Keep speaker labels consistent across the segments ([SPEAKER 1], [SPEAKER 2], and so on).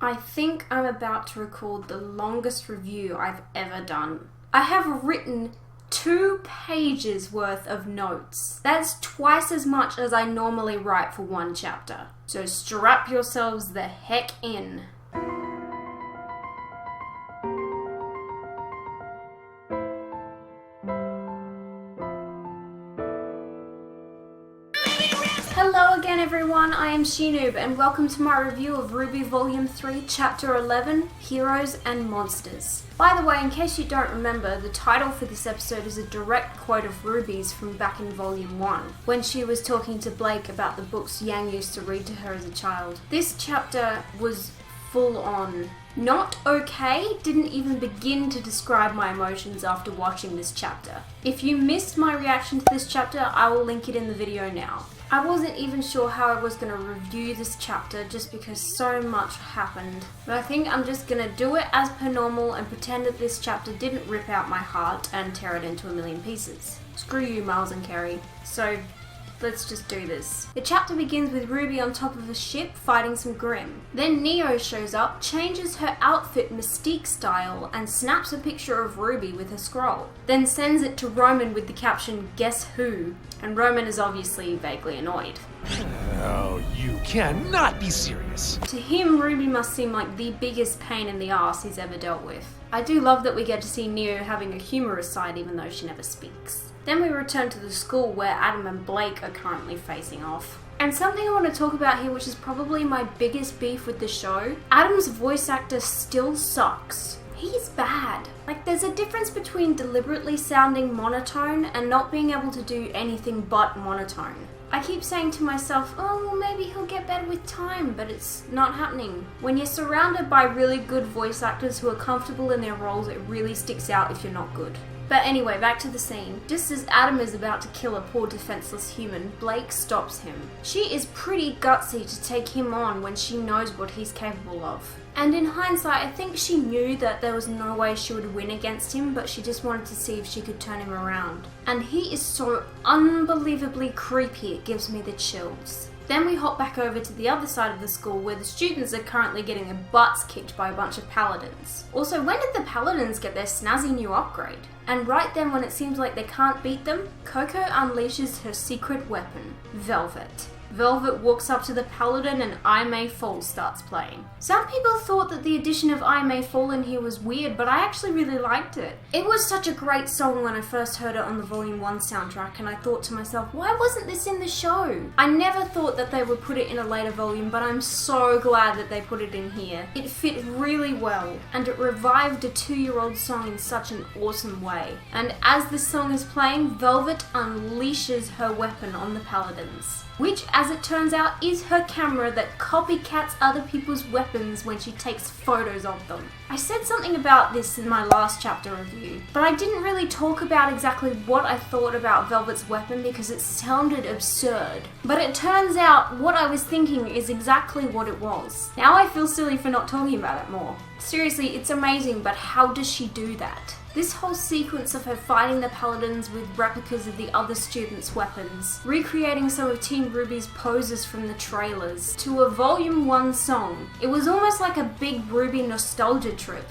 [SPEAKER 1] I think I'm about to record the longest review I've ever done. I have written 2 pages worth of notes. That's twice as much as I normally write for one chapter. So strap yourselves the heck in. Hello again everyone, I am Shinoob and welcome to my review of RWBY Volume 3, Chapter 11, Heroes and Monsters. By the way, in case you don't remember, the title for this episode is a direct quote of Ruby's from back in Volume 1, when she was talking to Blake about the books Yang used to read to her as a child. This chapter was full on. Not okay didn't even begin to describe my emotions after watching this chapter. If you missed my reaction to this chapter, I will link it in the video now. I wasn't even sure how I was going to review this chapter just because so much happened. But I think I'm just going to do it as per normal and pretend that this chapter didn't rip out my heart and tear it into a million pieces. Screw you, Miles and Carrie. So let's just do this. The chapter begins with Ruby on top of a ship fighting some Grimm. Then Neo shows up, changes her outfit Mystique style, and snaps a picture of Ruby with her scroll. Then sends it to Roman with the caption, "Guess who?" And Roman is obviously vaguely annoyed.
[SPEAKER 2] Oh, you cannot be serious.
[SPEAKER 1] To him, Ruby must seem like the biggest pain in the arse he's ever dealt with. I do love that we get to see Neo having a humorous side even though she never speaks. Then we return to the school where Adam and Blake are currently facing off. And something I want to talk about here, which is probably my biggest beef with the show, Adam's voice actor still sucks. He's bad. Like, there's a difference between deliberately sounding monotone and not being able to do anything but monotone. I keep saying to myself, oh, well, maybe he'll get better with time, but it's not happening. When you're surrounded by really good voice actors who are comfortable in their roles, it really sticks out if you're not good. But anyway, back to the scene. Just as Adam is about to kill a poor defenseless human, Blake stops him. She is pretty gutsy to take him on when she knows what he's capable of. And in hindsight, I think she knew that there was no way she would win against him, but she just wanted to see if she could turn him around. And he is so unbelievably creepy, it gives me the chills. Then we hop back over to the other side of the school where the students are currently getting their butts kicked by a bunch of paladins. Also, when did the paladins get their snazzy new upgrade? And right then, when it seems like they can't beat them, Coco unleashes her secret weapon, Velvet. Velvet walks up to the paladin and I May Fall starts playing. Some people thought that the addition of I May Fall in here was weird, but I actually really liked it. It was such a great song when I first heard it on the Volume 1 soundtrack, and I thought to myself, why wasn't this in the show? I never thought that they would put it in a later volume, but I'm so glad that they put it in here. It fit really well, and it revived a 2-year-old song in such an awesome way. And as this song is playing, Velvet unleashes her weapon on the paladins, which, as it turns out, is her camera that copycats other people's weapons when she takes photos of them. I said something about this in my last chapter review, but I didn't really talk about exactly what I thought about Velvet's weapon because it sounded absurd. But it turns out what I was thinking is exactly what it was. Now I feel silly for not talking about it more. Seriously, it's amazing, but how does she do that? This whole sequence of her fighting the paladins with replicas of the other students' weapons, recreating some of Team RWBY's poses from the trailers, to a Volume 1 song. It was almost like a big RWBY nostalgia trip.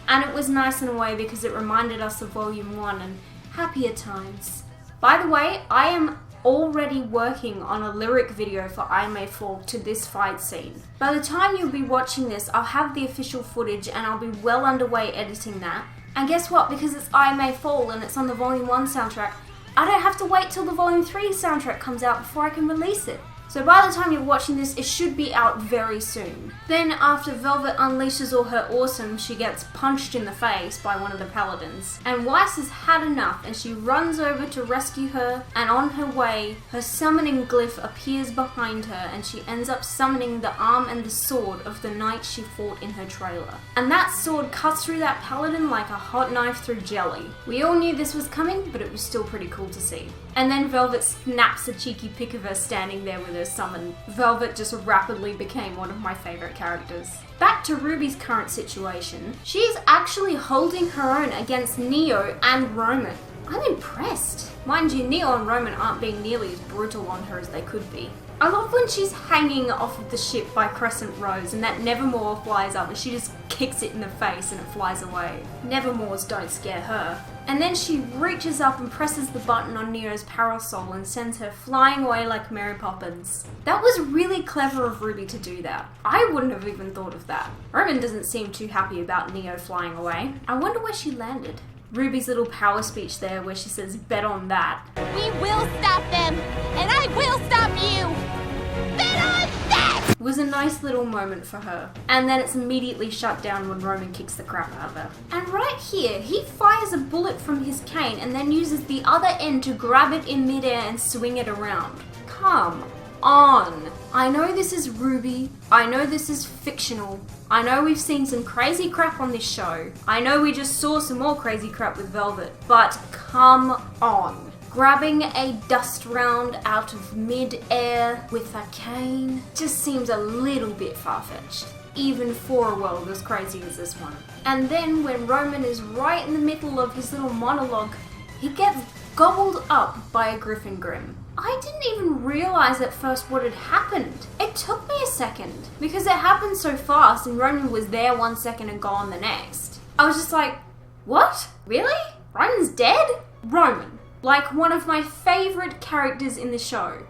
[SPEAKER 1] And it was nice in a way because it reminded us of Volume 1 and happier times. By the way, I am already working on a lyric video for I May Fall to this fight scene. By the time you'll be watching this, I'll have the official footage and I'll be well underway editing that. And guess what? Because it's I May Fall and it's on the Volume 1 soundtrack, I don't have to wait till the Volume 3 soundtrack comes out before I can release it. So by the time you're watching this, it should be out very soon. Then after Velvet unleashes all her awesome, she gets punched in the face by one of the paladins. And Weiss has had enough and she runs over to rescue her, and on her way, her summoning glyph appears behind her and she ends up summoning the arm and the sword of the knight she fought in her trailer. And that sword cuts through that paladin like a hot knife through jelly. We all knew this was coming, but it was still pretty cool to see. And then Velvet snaps a cheeky pic of her standing there with her summon. Velvet just rapidly became one of my favourite characters. Back to Ruby's current situation, she is actually holding her own against Neo and Roman. I'm impressed. Mind you, Neo and Roman aren't being nearly as brutal on her as they could be. I love when she's hanging off of the ship by Crescent Rose and that Nevermore flies up and she just kicks it in the face and it flies away. Nevermores don't scare her. And then she reaches up and presses the button on Neo's parasol and sends her flying away like Mary Poppins. That was really clever of Ruby to do that. I wouldn't have even thought of that. Roman doesn't seem too happy about Neo flying away. I wonder where she landed. Ruby's little power speech there where she says, bet on that.
[SPEAKER 3] We will stop them, and I will stop you! Bet on that!
[SPEAKER 1] It was a nice little moment for her. And then it's immediately shut down when Roman kicks the crap out of her. And right here, he fires a bullet from his cane and then uses the other end to grab it in midair and swing it around. Come on. I know this is Ruby. I know this is fictional. I know we've seen some crazy crap on this show. I know we just saw some more crazy crap with Velvet. But come on. Grabbing a dust round out of mid-air with a cane just seems a little bit far-fetched, even for a world as crazy as this one. And then when Roman is right in the middle of his little monologue, he gets gobbled up by a Griffin Grimm. I didn't even realize at first what had happened. It took me a second because it happened so fast and Roman was there 1 second and gone the next. I was just like, what? Really? Roman's dead? Roman. Like one of my favourite characters in the show.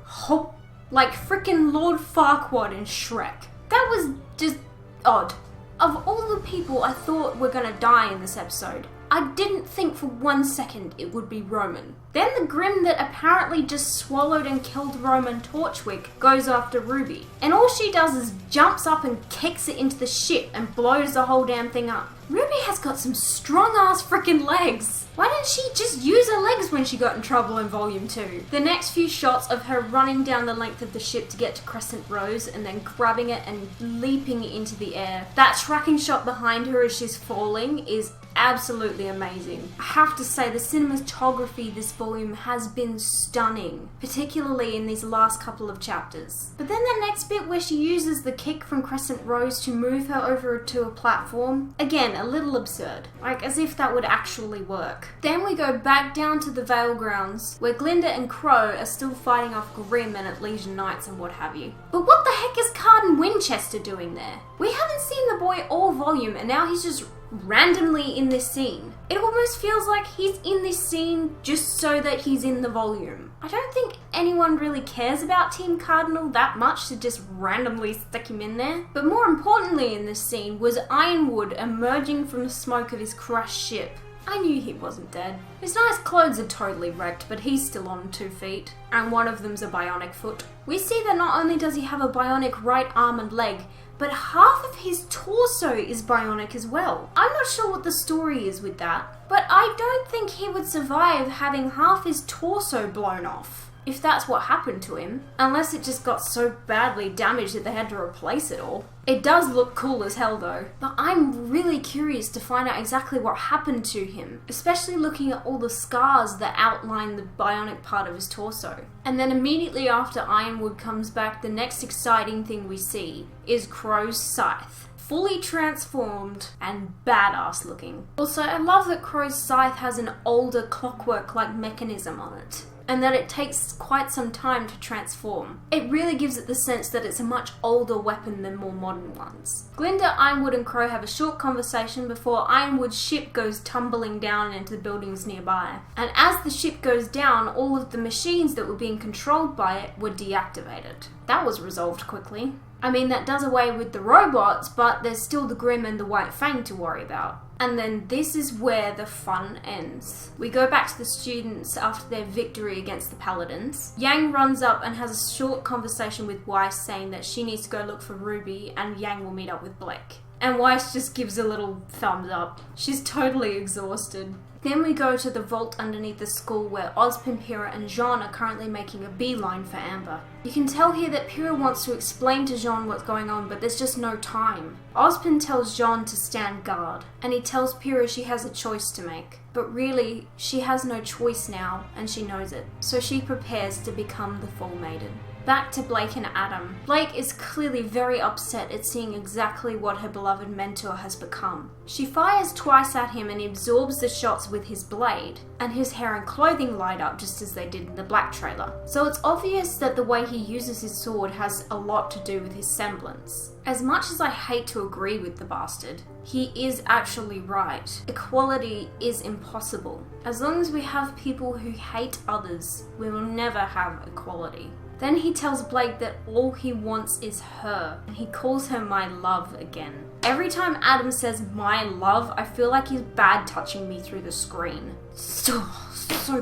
[SPEAKER 1] Like frickin' Lord Farquaad in Shrek. That was just odd. Of all the people I thought were gonna die in this episode, I didn't think for 1 second it would be Roman. Then the Grimm that apparently just swallowed and killed Roman Torchwick goes after Ruby. And all she does is jumps up and kicks it into the ship and blows the whole damn thing up. Ruby has got some strong ass freaking legs. Why didn't she just use her legs when she got in trouble in Volume 2? The next few shots of her running down the length of the ship to get to Crescent Rose and then grabbing it and leaping into the air. That tracking shot behind her as she's falling is absolutely amazing. I have to say the cinematography this volume has been stunning, particularly in these last couple of chapters. But then the next bit where she uses the kick from Crescent Rose to move her over to a platform, again a little absurd, like as if that would actually work. Then we go back down to the Vale grounds where Glinda and Crow are still fighting off Grimm and Elysian Knights and what have you. But what the heck is Cardin Winchester doing there? We haven't seen the boy all volume and now he's just randomly in this scene. It almost feels like he's in this scene just so that he's in the volume. I don't think anyone really cares about Team Cardinal that much to just randomly stick him in there. But more importantly in this scene was Ironwood emerging from the smoke of his crushed ship. I knew he wasn't dead. His nice clothes are totally wrecked, but he's still on 2 feet, and one of them's a bionic foot. We see that not only does he have a bionic right arm and leg, but half of his torso is bionic as well. I'm not sure what the story is with that, but I don't think he would survive having half his torso blown off, if that's what happened to him, unless it just got so badly damaged that they had to replace it all. It does look cool as hell though, but I'm really curious to find out exactly what happened to him, especially looking at all the scars that outline the bionic part of his torso. And then immediately after Ironwood comes back, the next exciting thing we see is Crow's scythe. Fully transformed and badass looking. Also, I love that Crow's scythe has an older clockwork-like mechanism on it, and that it takes quite some time to transform. It really gives it the sense that it's a much older weapon than more modern ones. Glinda, Ironwood and Crow have a short conversation before Ironwood's ship goes tumbling down into the buildings nearby. And as the ship goes down, all of the machines that were being controlled by it were deactivated. That was resolved quickly. I mean, that does away with the robots, but there's still the Grimm and the White Fang to worry about. And then this is where the fun ends. We go back to the students after their victory against the Paladins. Yang runs up and has a short conversation with Weiss saying that she needs to go look for Ruby and Yang will meet up with Blake. And Weiss just gives a little thumbs up. She's totally exhausted. Then we go to the vault underneath the school where Ozpin, Pyrrha and Jean are currently making a beeline for Amber. You can tell here that Pyrrha wants to explain to Jean what's going on, but there's just no time. Ozpin tells Jean to stand guard, and he tells Pyrrha she has a choice to make. But really, she has no choice now, and she knows it. So she prepares to become the Fall Maiden. Back to Blake and Adam. Blake is clearly very upset at seeing exactly what her beloved mentor has become. She fires twice at him and he absorbs the shots with his blade, and his hair and clothing light up just as they did in the Black trailer. So it's obvious that the way he uses his sword has a lot to do with his semblance. As much as I hate to agree with the bastard, he is actually right. Equality is impossible. As long as we have people who hate others, we will never have equality. Then he tells Blake that all he wants is her, and he calls her my love again. Every time Adam says my love, I feel like he's bad touching me through the screen. So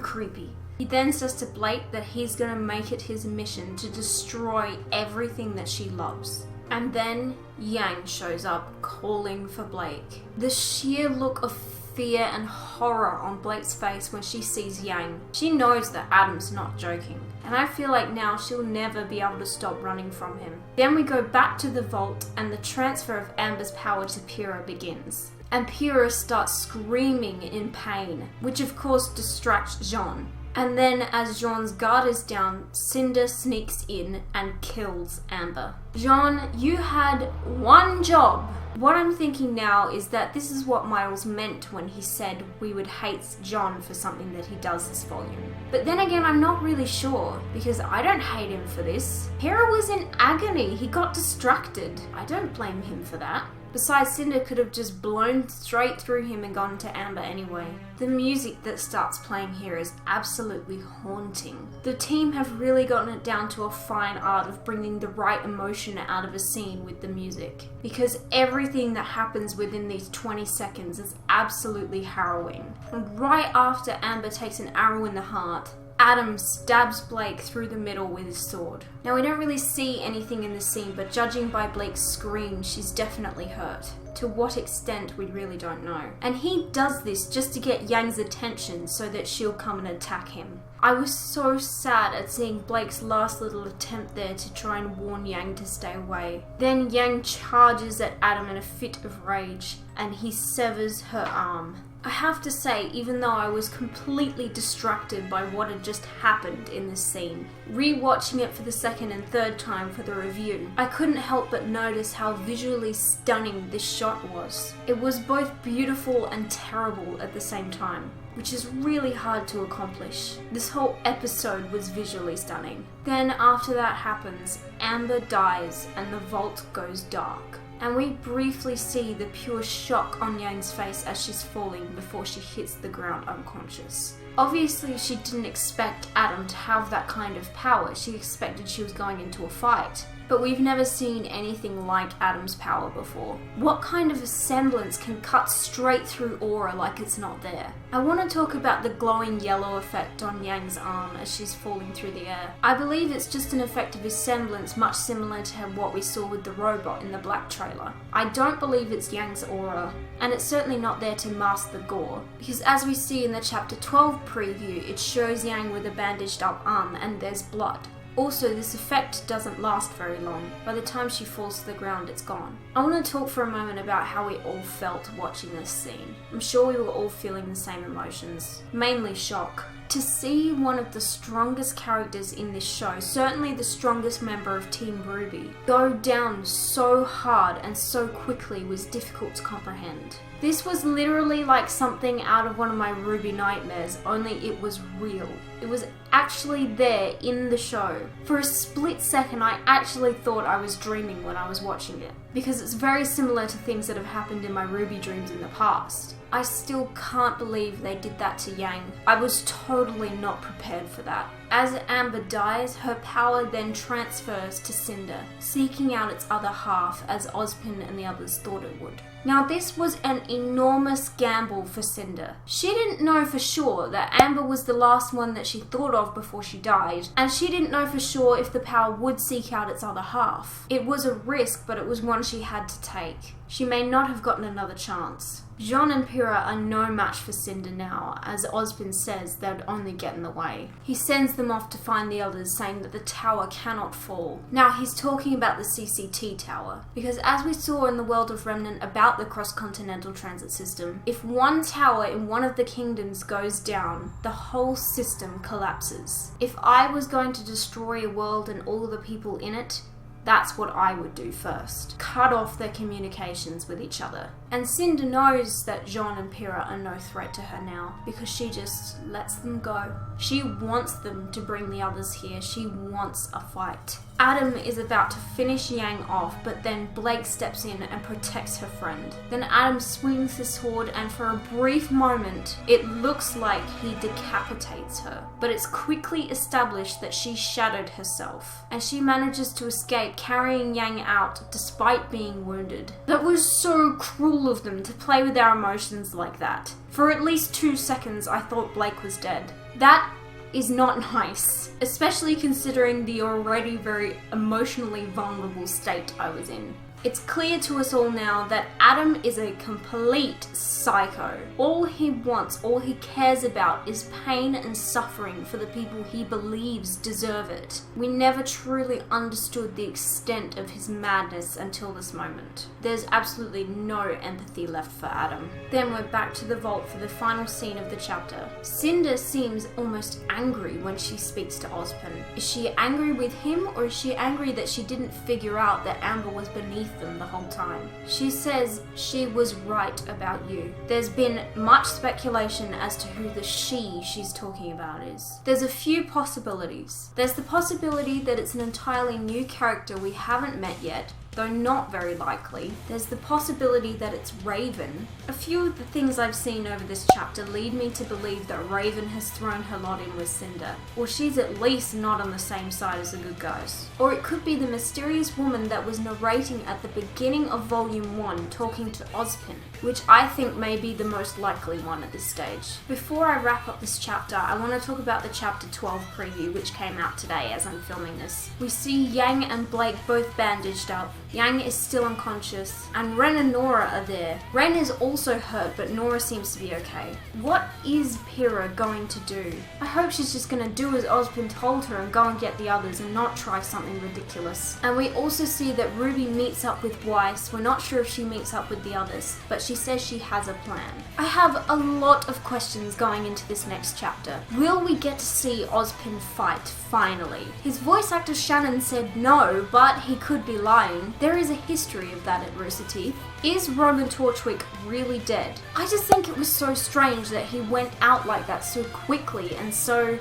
[SPEAKER 1] creepy. He then says to Blake that he's gonna make it his mission to destroy everything that she loves. And then Yang shows up calling for Blake. The sheer look of fear and horror on Blake's face when she sees Yang. She knows that Adam's not joking. And I feel like now she'll never be able to stop running from him. Then we go back to the vault and the transfer of Amber's power to Pyrrha begins. And Pyrrha starts screaming in pain, which of course distracts Jean. And then as Jean's guard is down, Cinder sneaks in and kills Amber. Jean, you had one job. What I'm thinking now is that this is what Miles meant when he said we would hate John for something that he does this volume. But then again, I'm not really sure, because I don't hate him for this. Pyrrha was in agony, he got distracted. I don't blame him for that. Besides, Cinder could have just blown straight through him and gone to Amber anyway. The music that starts playing here is absolutely haunting. The team have really gotten it down to a fine art of bringing the right emotion out of a scene with the music. Because everything that happens within these 20 seconds is absolutely harrowing. And right after Amber takes an arrow in the heart, Adam stabs Blake through the middle with his sword. Now we don't really see anything in the scene, but judging by Blake's scream, she's definitely hurt. To what extent, we really don't know. And he does this just to get Yang's attention so that she'll come and attack him. I was so sad at seeing Blake's last little attempt there to try and warn Yang to stay away. Then Yang charges at Adam in a fit of rage, and he severs her arm. I have to say, even though I was completely distracted by what had just happened in this scene, rewatching it for the second and third time for the review, I couldn't help but notice how visually stunning this shot was. It was both beautiful and terrible at the same time, which is really hard to accomplish. This whole episode was visually stunning. Then after that happens, Amber dies and the vault goes dark. And we briefly see the pure shock on Yang's face as she's falling before she hits the ground unconscious. Obviously, she didn't expect Adam to have that kind of power. She expected she was going into a fight. But we've never seen anything like Adam's power before. What kind of a semblance can cut straight through aura like it's not there? I want to talk about the glowing yellow effect on Yang's arm as she's falling through the air. I believe it's just an effect of his semblance, much similar to what we saw with the robot in the Black trailer. I don't believe it's Yang's aura, and it's certainly not there to mask the gore, because as we see in the chapter 12 preview, it shows Yang with a bandaged up arm and there's blood. Also, this effect doesn't last very long. By the time she falls to the ground, it's gone. I want to talk for a moment about how we all felt watching this scene. I'm sure we were all feeling the same emotions. Mainly shock. To see one of the strongest characters in this show, certainly the strongest member of Team RWBY, go down so hard and so quickly was difficult to comprehend. This was literally like something out of one of my RWBY nightmares, only it was real. It was actually there in the show. For a split second, I actually thought I was dreaming when I was watching it, because it's very similar to things that have happened in my RWBY dreams in the past. I still can't believe they did that to Yang. I was totally not prepared for that. As Amber dies, her power then transfers to Cinder, seeking out its other half as Ozpin and the others thought it would. Now this was an enormous gamble for Cinder. She didn't know for sure that Amber was the last one that she thought of before she died, and she didn't know for sure if the power would seek out its other half. It was a risk, but it was one she had to take. She may not have gotten another chance. Jean and Pyrrha are no match for Cinder now, as Ozpin says they'd only get in the way. He sends them off to find the others, saying that the tower cannot fall. Now, he's talking about the CCT tower, because as we saw in the World of Remnant about the cross-continental transit system, if one tower in one of the kingdoms goes down, the whole system collapses. If I was going to destroy a world and all the people in it, that's what I would do first. Cut off their communications with each other. And Cinder knows that Jean and Pyrrha are no threat to her now, because she just lets them go. She wants them to bring the others here. She wants a fight. Adam is about to finish Yang off, but then Blake steps in and protects her friend. Then Adam swings his sword, and for a brief moment, it looks like he decapitates her. But it's quickly established that she shattered herself, and she manages to escape, carrying Yang out despite being wounded. That was so cruel of them to play with our emotions like that. For at least 2 seconds, I thought Blake was dead. That is not nice, especially considering the already very emotionally vulnerable state I was in. It's clear to us all now that Adam is a complete psycho. All he wants, all he cares about is pain and suffering for the people he believes deserve it. We never truly understood the extent of his madness until this moment. There's absolutely no empathy left for Adam. Then we're back to the vault for the final scene of the chapter. Cinder seems almost angry when she speaks to Ozpin. Is she angry with him, or is she angry that she didn't figure out that Amber was beneath them the whole time? She says she was right about you. There's been much speculation as to who the she's talking about is. There's a few possibilities. There's the possibility that it's an entirely new character we haven't met yet, though not very likely. There's the possibility that it's Raven. A few of the things I've seen over this chapter lead me to believe that Raven has thrown her lot in with Cinder, or she's at least not on the same side as the good guys. Or it could be the mysterious woman that was narrating at the beginning of Volume 1 talking to Ozpin, which I think may be the most likely one at this stage. Before I wrap up this chapter, I want to talk about the Chapter 12 preview which came out today as I'm filming this. We see Yang and Blake both bandaged up. Yang is still unconscious, and Ren and Nora are there. Ren is also hurt, but Nora seems to be okay. What is Pyrrha going to do? I hope she's just going to do as Ozpin told her and go and get the others and not try something ridiculous. And we also see that Ruby meets up with Weiss. We're not sure if she meets up with the others, but she says she has a plan. I have a lot of questions going into this next chapter. Will we get to see Ozpin fight, finally? His voice actor Shannon said no, but he could be lying. There is a history of that at Rooster Teeth. Is Roman Torchwick really dead? I just think it was so strange that he went out like that so quickly and so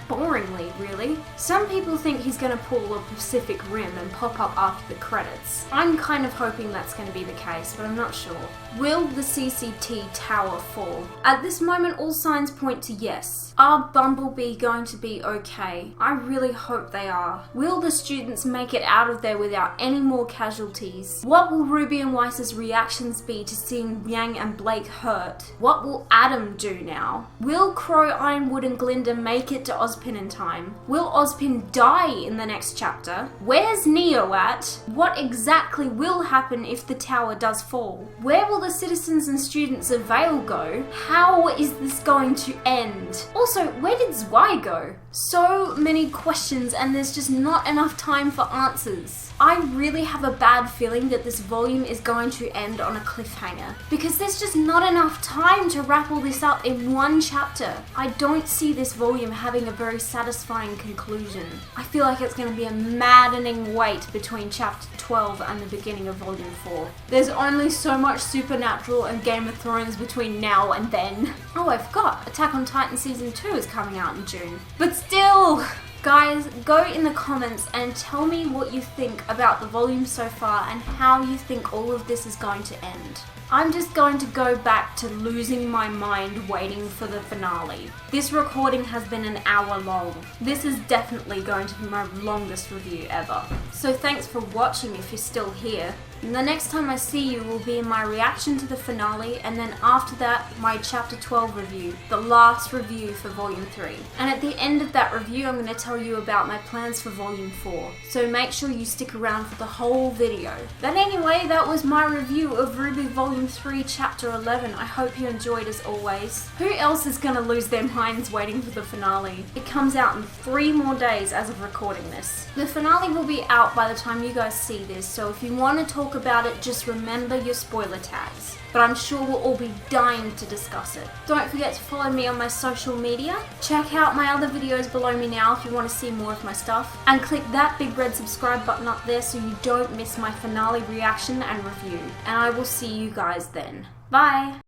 [SPEAKER 1] boringly, really. Some people think he's going to pull a Pacific Rim and pop up after the credits. I'm kind of hoping that's going to be the case, but I'm not sure. Will the CCT tower fall? At this moment, all signs point to yes. Are Bumblebee going to be okay? I really hope they are. Will the students make it out of there without any more casualties? What will Ruby and Weiss's reactions be to seeing Yang and Blake hurt? What will Adam do now? Will Crow, Ironwood and Glinda make it to Ozpin in time? Will Ozpin die in the next chapter? Where's Neo at? What exactly will happen if the tower does fall? Where will the citizens and students of Vale go? How is this going to end? Also, where did Zwei go? So many questions, and there's just not enough time for answers. I really have a bad feeling that this volume is going to end on a cliffhanger, because there's just not enough time to wrap all this up in one chapter. I don't see this volume having a very satisfying conclusion. I feel like it's going to be a maddening wait between chapter 12 and the beginning of volume 4. There's only so much Supernatural and Game of Thrones between now and then. Oh, I forgot, Attack on Titan Season 2 is coming out in June. But still! Guys, go in the comments and tell me what you think about the volume so far and how you think all of this is going to end. I'm just going to go back to losing my mind waiting for the finale. This recording has been an hour long. This is definitely going to be my longest review ever. So thanks for watching if you're still here. And the next time I see you will be in my reaction to the finale, and then after that, my Chapter 12 review, the last review for Volume 3. And at the end of that review, I'm going to tell you about my plans for Volume 4, so make sure you stick around for the whole video. But anyway, that was my review of RWBY Volume 3 Chapter 11. I hope you enjoyed as always. Who else is going to lose their minds waiting for the finale? It comes out in 3 more days as of recording this. The finale will be out by the time you guys see this, so if you want to talk about it, just remember your spoiler tags. But I'm sure we'll all be dying to discuss it. Don't forget to follow me on my social media. Check out my other videos below me now if you want to see more of my stuff. And click that big red subscribe button up there so you don't miss my finale reaction and review. And I will see you guys then. Bye!